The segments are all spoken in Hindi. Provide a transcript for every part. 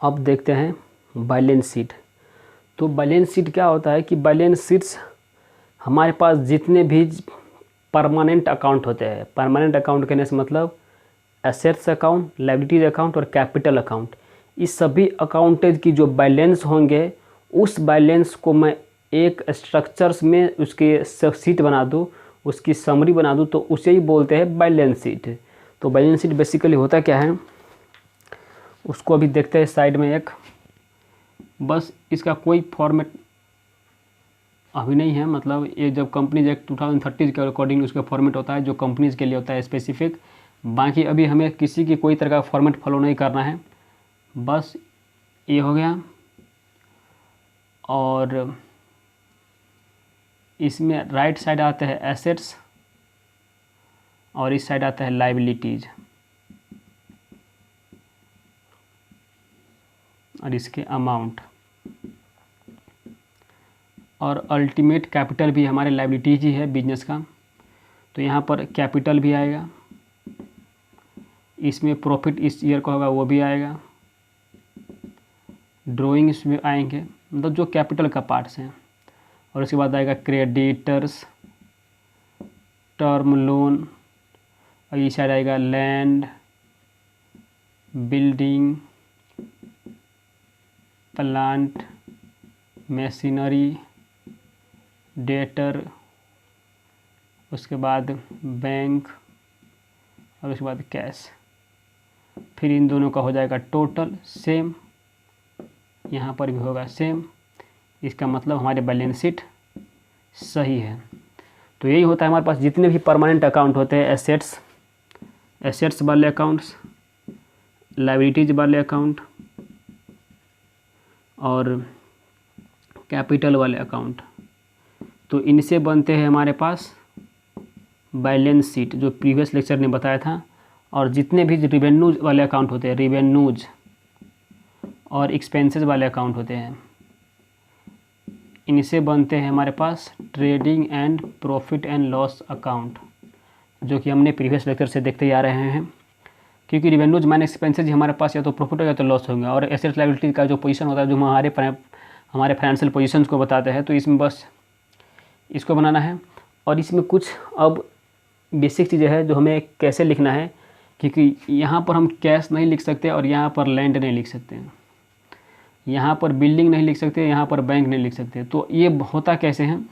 अब देखते हैं बैलेंस शीट। तो बैलेंस शीट क्या होता है कि बैलेंस शीट्स हमारे पास जितने भी परमानेंट अकाउंट होते हैं, परमानेंट अकाउंट कहने से मतलब एसेट्स अकाउंट, लायबिलिटीज अकाउंट और कैपिटल अकाउंट, इस सभी अकाउंटेज की जो बैलेंस होंगे उस बैलेंस को मैं एक स्ट्रक्चर्स में उसके शीट बना दूँ, उसकी समरी बना दूँ, तो उसे ही बोलते हैं बैलेंस शीट। तो बैलेंस शीट बेसिकली होता क्या है उसको अभी देखते हैं साइड में एक। बस इसका कोई फॉर्मेट अभी नहीं है, मतलब ये जब कंपनीज एक्ट 2030 के अकॉर्डिंग उसका फॉर्मेट होता है जो कंपनीज के लिए होता है स्पेसिफिक। बाकी अभी हमें किसी की कोई तरह का फॉर्मेट फॉलो नहीं करना है। बस ये हो गया, और इसमें राइट साइड आता है एसेट्स और इस साइड आता है लायबिलिटीज और इसके अमाउंट, और अल्टीमेट कैपिटल भी हमारे लायबिलिटीज ही है बिजनेस का। तो यहाँ पर कैपिटल भी आएगा, इसमें प्रॉफिट इस ईयर का होगा वो भी आएगा, ड्राइंग इसमें आएंगे, मतलब जो कैपिटल का पार्ट्स हैं। और उसके बाद आएगा क्रेडिटर्स, टर्म लोन, और ये साइड आएगा land, building, plant, machinery, debtor, उसके बाद बैंक और उसके बाद कैश। फिर इन दोनों का हो जाएगा टोटल सेम, यहाँ पर भी होगा सेम। इसका मतलब हमारे बैलेंस शीट सही है। तो यही होता है हमारे पास जितने भी परमानेंट अकाउंट होते हैं, एसेट्स वाले अकाउंट्स, लायबिलिटीज वाले अकाउंट और कैपिटल वाले अकाउंट, तो इनसे बनते हैं हमारे पास बैलेंस शीट जो प्रीवियस लेक्चर ने बताया था। और जितने भी रिवेन्यूज वाले अकाउंट होते हैं, रिवेन्यूज और एक्सपेंसेस वाले अकाउंट होते हैं, इनसे बनते हैं हमारे पास trading and profit and loss account, जो कि हमने प्रीवियस लेक्चर से देखते ही आ रहे हैं। क्योंकि रिवेन्यूज माइनस एक्सपेंसेज हमारे पास या तो प्रॉफिट होगा या तो लॉस होंगे, और एसेट्स लायबिलिटी का जो पोजीशन होता है जो हमारे फाइनेंशियल पोजीशंस को बताते हैं, तो इसमें बस इसको बनाना है। और इसमें कुछ अब बेसिक चीज़ें हैं जो हमें कैसे लिखना है, क्योंकि यहाँ पर हम कैश नहीं लिख सकते और यहाँ पर लैंड नहीं लिख सकते, यहाँ पर बिल्डिंग नहीं लिख सकते, यहाँ पर बैंक नहीं लिख सकते। तो ये होता कैसे हैं,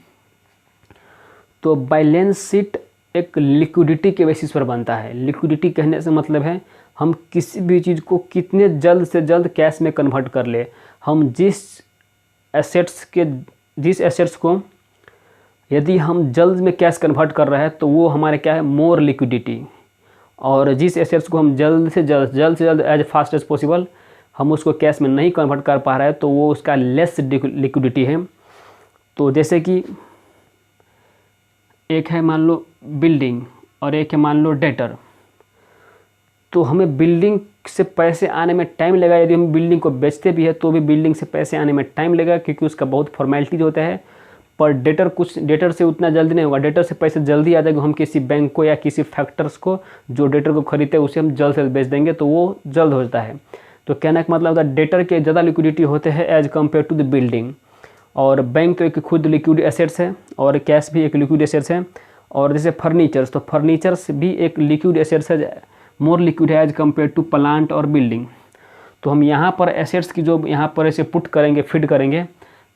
तो बैलेंस शीट एक लिक्विडिटी के बेसिस पर बनता है। लिक्विडिटी कहने से मतलब है हम किसी भी चीज़ को कितने जल्द से जल्द कैश में कन्वर्ट कर ले। हम जिस एसेट्स को यदि हम जल्द में कैश कन्वर्ट कर रहे हैं तो वो हमारे क्या है, मोर लिक्विडिटी। और जिस एसेट्स को हम जल्द से जल्द एज फास्ट एज पॉसिबल हम उसको कैश में नहीं कन्वर्ट कर पा रहे हैं, तो वो उसका लेस लिक्विडिटी है। तो जैसे कि एक है मान लो बिल्डिंग और एक है मान लो डेटर, तो हमें बिल्डिंग से पैसे आने में टाइम लगेगा। यदि हम बिल्डिंग को बेचते भी है तो भी बिल्डिंग से पैसे आने में टाइम लगेगा, क्योंकि उसका बहुत फॉर्मेलिटीज होता है। पर डेटर से उतना जल्दी नहीं होगा, डेटर से पैसे जल्दी आ जाएगा। हम किसी बैंक को या किसी फैक्टर्स को जो डेटर को खरीदते हैं उसे हम जल्द से बेच देंगे तो वो जल्द हो जाता है। तो कहने का मतलब होता है डेटर के ज़्यादा लिक्विडिटी होते हैं as compare to the building. और बैंक तो एक खुद लिक्विड एसेट्स है और कैश भी एक लिक्विड एसेट्स है। और जैसे फर्नीचर्स, तो फर्नीचर्स भी एक लिक्विड एसेट्स है, मोर लिक्विड है एज कम्पेयर टू प्लांट और बिल्डिंग। तो हम यहाँ पर एसेट्स की जो यहाँ पर ऐसे पुट करेंगे, फिट करेंगे,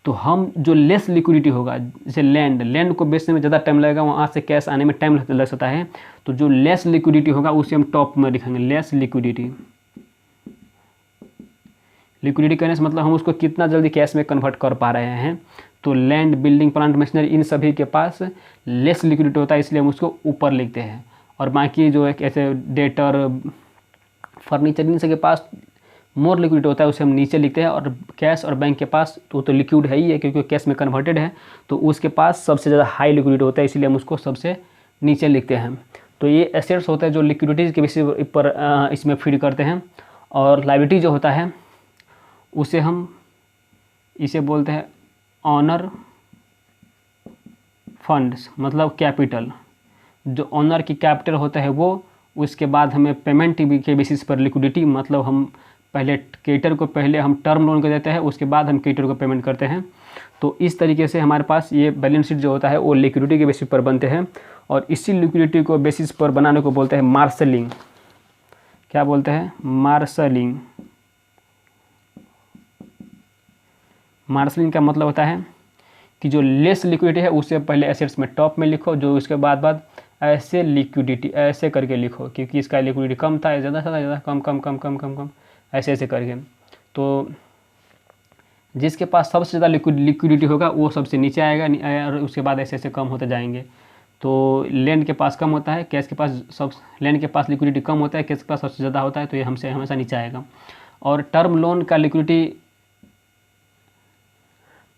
तो हम जो लेस लिक्विडिटी होगा, जैसे लैंड को बेचने में ज़्यादा टाइम लगेगा, वहाँ से कैश आने में टाइम लग सकता है। तो जो लेस लिक्विडिटी होगा उसे हम टॉप में लिखेंगे, लेस लिक्विडिटी। लिक्विडिटी कहने से मतलब हम उसको कितना जल्दी कैश में कन्वर्ट कर पा रहे हैं। तो लैंड, बिल्डिंग, प्लांट, मशीनरी, इन सभी के पास लेस लिक्विडिटी होता है, इसलिए हम उसको ऊपर लिखते हैं। और बाकी जो एक ऐसे डेटर, फर्नीचर, इन सब के पास मोर लिक्विडिटी होता है, उसे हम नीचे लिखते हैं। और कैश और बैंक के पास तो लिक्विड है ही है, क्योंकि कैश में कन्वर्टेड है, तो उसके पास सबसे ज़्यादा हाई लिक्विडिटी होता है, इसलिए हम उसको सबसे नीचे लिखते हैं। तो ये एसेट्स होते हैं जो लिक्विडिटी के बेसिस पर इसमें फीड करते हैं। और लायबिलिटी जो होता है उसे हम इसे बोलते हैं ऑनर फंड्स, मतलब कैपिटल। जो ऑनर की कैपिटल होता है वो, उसके बाद हमें पेमेंट के बेसिस पर लिक्विडिटी, मतलब हम पहले क्रेडिटर को पहले हम टर्म लोन कर देते हैं, उसके बाद हम क्रेडिटर को पेमेंट करते हैं। तो इस तरीके से हमारे पास ये बैलेंस शीट जो होता है वो लिक्विडिटी के बेसिस पर बनते हैं, और इसी लिक्विडिटी को बेसिस पर बनाने को बोलते हैं मार्शलिंग। क्या बोलते हैं? मार्शलिंग। मार्शलिंग का मतलब होता है कि जो लेस लिक्विडिटी है उसे पहले एसेट्स में टॉप में लिखो, जो उसके बाद ऐसे लिक्विडिटी ऐसे करके लिखो, क्योंकि इसका लिक्विडिटी कम था, ज़्यादा कम कम कम कम कम कम ऐसे करके। तो जिसके पास सबसे ज़्यादा लिक्विडिटी होगा वो सबसे नीचे आएगा, और उसके बाद ऐसे कम होते जाएंगे। तो लैंड के पास कम होता है, कैश के पास लैंड के पास लिक्विडिटी कम होता है, कैश के पास सबसे ज़्यादा होता है, तो ये हमसे हमेशा नीचे आएगा। और टर्म लोन का लिक्विडिटी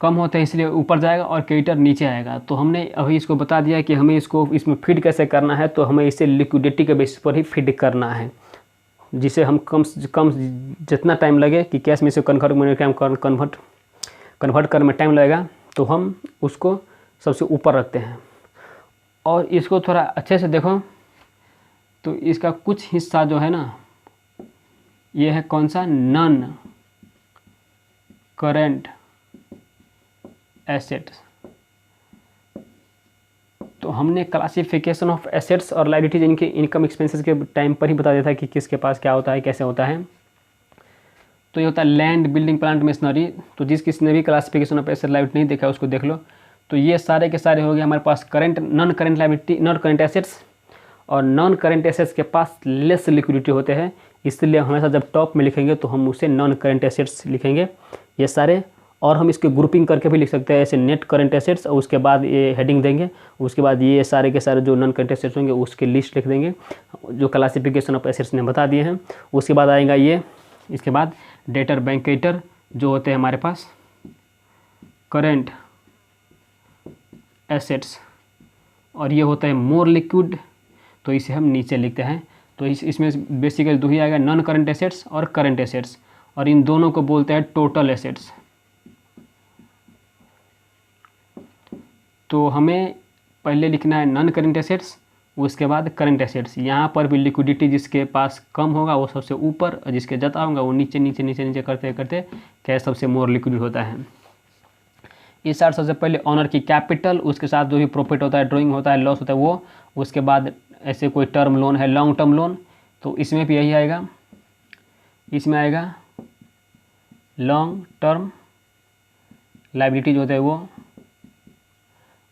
कम होता है इसलिए ऊपर जाएगा, और क्रेडिटर नीचे आएगा। तो हमने अभी इसको बता दिया कि हमें इसको इसमें फिट कैसे करना है। तो हमें इसे लिक्विडिटी के बेसिस पर ही फिट करना है, जिसे हम कम से कम जितना टाइम लगे कि कैश में से कन्वर्ट करने में टाइम लगेगा, तो हम उसको सबसे ऊपर रखते हैं। और इसको थोड़ा अच्छे से देखो तो इसका कुछ हिस्सा जो है ना, ये है कौन सा? Non current assets. तो हमने क्लासिफिकेशन ऑफ एसेट्स और लायबिलिटीज इनके इनकम एक्सपेंसेस के टाइम पर ही बता दिया था कि किसके पास क्या होता है, कैसे होता है। तो ये होता है लैंड, बिल्डिंग, प्लांट, मशीनरी। तो जिस किसी ने भी क्लासिफिकेशन ऑफ एसेट लायबिलिटी नहीं देखा उसको देख लो। तो ये सारे के सारे हो गए हमारे पास current, non current liability, non current assets. और नॉन करेंट एसेट्स के पास लेस लिक्विडिटी होते हैं, इसलिए हमेशा जब टॉप में लिखेंगे तो हम उसे नॉन करेंट एसेट्स लिखेंगे ये सारे। और हम इसके ग्रुपिंग करके भी लिख सकते हैं, ऐसे नेट करेंट एसेट्स, और उसके बाद ये हेडिंग देंगे, उसके बाद ये सारे के सारे जो नॉन करेंट एसेट्स होंगे उसके लिस्ट लिख देंगे, जो क्लासिफिकेशन ऑफ एसेट्स ने बता दिए हैं। उसके बाद आएगा ये, इसके बाद डेटर, बैंक, क्रेडिटर जो होते हैं हमारे पास करेंट एसेट्स, और ये होता है मोर लिक्विड, तो इसे हम नीचे लिखते हैं। तो इसमें बेसिकली दो ही आएगा, नॉन करेंट एसेट्स और करेंट एसेट्स, और इन दोनों को बोलते हैं टोटल एसेट्स। तो हमें पहले लिखना है नॉन करेंट एसेट्स, उसके बाद करेंट एसेट्स। यहाँ पर भी लिक्विडिटी जिसके पास कम होगा वो सबसे ऊपर, और जिसके ज़्यादा होगा वो नीचे नीचे नीचे नीचे करते करते कैश सबसे मोर लिक्विड होता है। इस साइड सबसे पहले ऑनर की कैपिटल, उसके साथ जो भी प्रॉफिट होता है, ड्राइंग होता है, लॉस होता है वो, उसके बाद ऐसे कोई टर्म लोन है, लॉन्ग टर्म लोन, तो इसमें भी यही आएगा, इसमें आएगा लॉन्ग टर्म लायबिलिटीज होते हैं वो।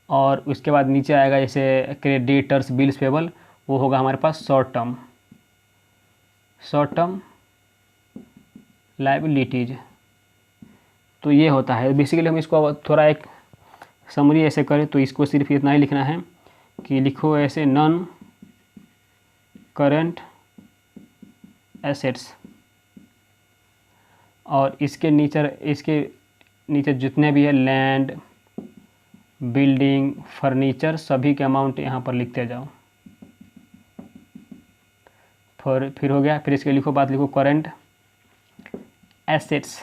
और उसके बाद नीचे आएगा जैसे क्रेडिटर्स, बिल्स पेबल, वो होगा हमारे पास शॉर्ट टर्म लायबिलिटीज। तो ये होता है बेसिकली। हम इसको थोड़ा एक समरी ऐसे करें तो इसको सिर्फ इतना ही लिखना है कि लिखो ऐसे नॉन करेंट एसेट्स, और इसके नीचे जितने भी है लैंड, बिल्डिंग, फर्नीचर, सभी के अमाउंट यहाँ पर लिखते जाओ। फिर हो गया। फिर इसके बाद लिखो करेंट एसेट्स।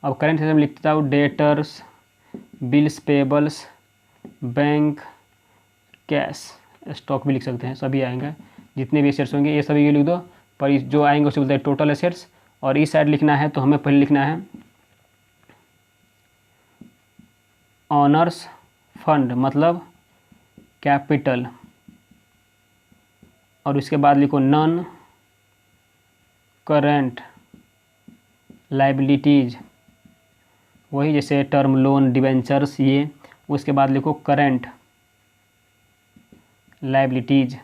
अब करेंट एसेट्स में लिखते जाओ debtors, bills payables, bank, cash, stock भी लिख सकते हैं, सभी आएंगे जितने भी एसेट्स होंगे ये सभी ये लिख दो। पर इस जो आएंगे उसे बोलते हैं टोटल एसेट्स। और इस साइड लिखना है तो हमें पहले लिखना है ऑनर्स फंड, मतलब कैपिटल, और उसके बाद लिखो नॉन करेंट लायबिलिटीज, वही जैसे टर्म लोन, डिबेंचर्स ये। उसके बाद लिखो करेंट लायबिलिटीज,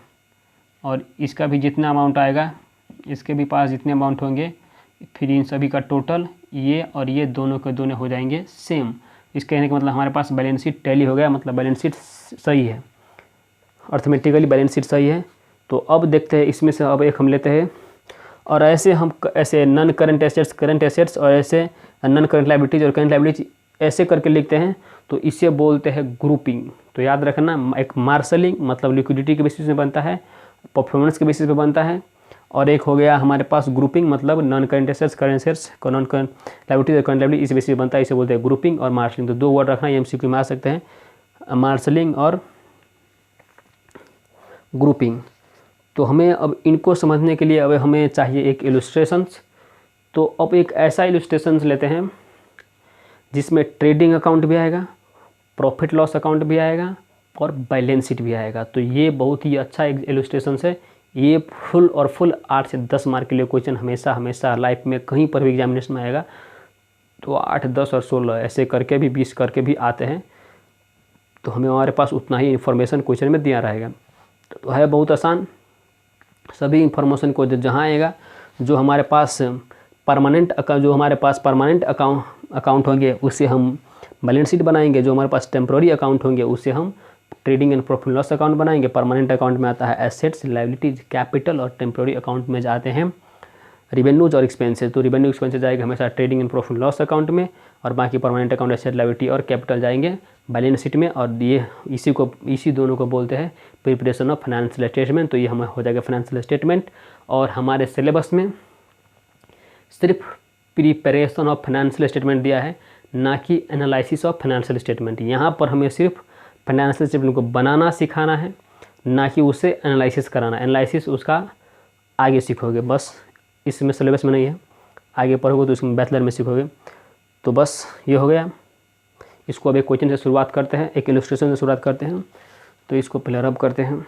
और इसका भी जितना अमाउंट आएगा, इसके भी पास जितने अमाउंट होंगे, फिर इन सभी का टोटल ये और ये दोनों के दोनों हो जाएंगे सेम। इसके कहने का मतलब हमारे पास बैलेंस शीट टैली हो गया, मतलब बैलेंस शीट सही है, अर्थमेटिकली बैलेंस शीट सही है। तो अब देखते हैं इसमें से अब एक हम लेते हैं, और ऐसे हम ऐसे non current assets, current assets, और ऐसे नॉन करेंट लायबिलिटीज और करेंट लायबिलिटीज ऐसे करके लिखते हैं, तो इसे बोलते हैं ग्रुपिंग। तो याद रखना, एक मार्शलिंग मतलब लिक्विडिटी के बेसिस पे बनता है, परफॉर्मेंस के बेसिस पे बनता है, और एक हो गया हमारे पास ग्रुपिंग, मतलब non current assets, current assets, non current liabilities और करेंट लायबिलिटी इस बेसिस पे बनता है, इसे बोलते हैं ग्रुपिंग और मार्शलिंग। तो दो वर्ड रखना, ये एमसीक्यू में आ सकते हैं, मार्शलिंग और ग्रुपिंग। तो हमें अब इनको समझने के लिए अब हमें चाहिए एक इलस्ट्रेशंस। तो अब एक ऐसा इलस्ट्रेशन लेते हैं जिसमें ट्रेडिंग अकाउंट भी आएगा, प्रॉफिट लॉस अकाउंट भी आएगा और बैलेंस शीट भी आएगा। तो ये बहुत ही अच्छा एक इलस्ट्रेशन है। ये फुल 8 से 10 मार्क के लिए क्वेश्चन हमेशा लाइफ में कहीं पर भी एग्जामिनेशन में आएगा। तो 8, 10 और 16 ऐसे करके भी 20 करके भी आते हैं। तो हमें हमारे पास उतना ही इन्फॉर्मेशन क्वेश्चन में दिया रहेगा। तो है बहुत आसान। सभी इन्फॉर्मेशन को जहाँ आएगा, जो हमारे पास परमानेंट अकाउंट होंगे उससे हम बैलेंस शीट बनाएंगे, जो हमारे पास टेम्प्रोरी अकाउंट होंगे उससे हम trading and profit loss account बनाएंगे। परमानेंट अकाउंट में आता है एसेट्स, लायबिलिटीज, कैपिटल, और टेम्प्रोरी अकाउंट में जाते हैं रिवेन्यूज और एक्सपेंसेस। तो रिवेन्यू एक्सपेंसेस जाएगा हमेशा trading and profit loss account में, और बाकी परमानेंट अकाउंट, एसेट, लायबिलिटी और कैपिटल जाएंगे बैलेंस शीट में। और ये इसी दोनों को बोलते हैं प्रिपरेशन ऑफ फाइनेंशियल स्टेटमेंट। तो ये हमें हो जाएगा फाइनेंशियल स्टेटमेंट। और हमारे सिलेबस में सिर्फ प्रिपरेशन ऑफ फाइनेंशियल स्टेटमेंट दिया है, ना कि एनालिसिस ऑफ फाइनेंशियल स्टेटमेंट। यहाँ पर हमें सिर्फ फाइनेंशियल स्टेटमेंट को बनाना सिखाना है, ना कि उसे एनालिसिस कराना। एनालिसिस उसका आगे सीखोगे, बस इसमें सिलेबस में नहीं है। आगे पढ़ोगे तो इसमें बैचलर में सीखोगे। तो बस ये हो गया। इसको अब एक क्वेश्चन से शुरुआत करते हैं, एक इलस्ट्रेशन से शुरुआत करते हैं। तो इसको पहले रब करते हैं।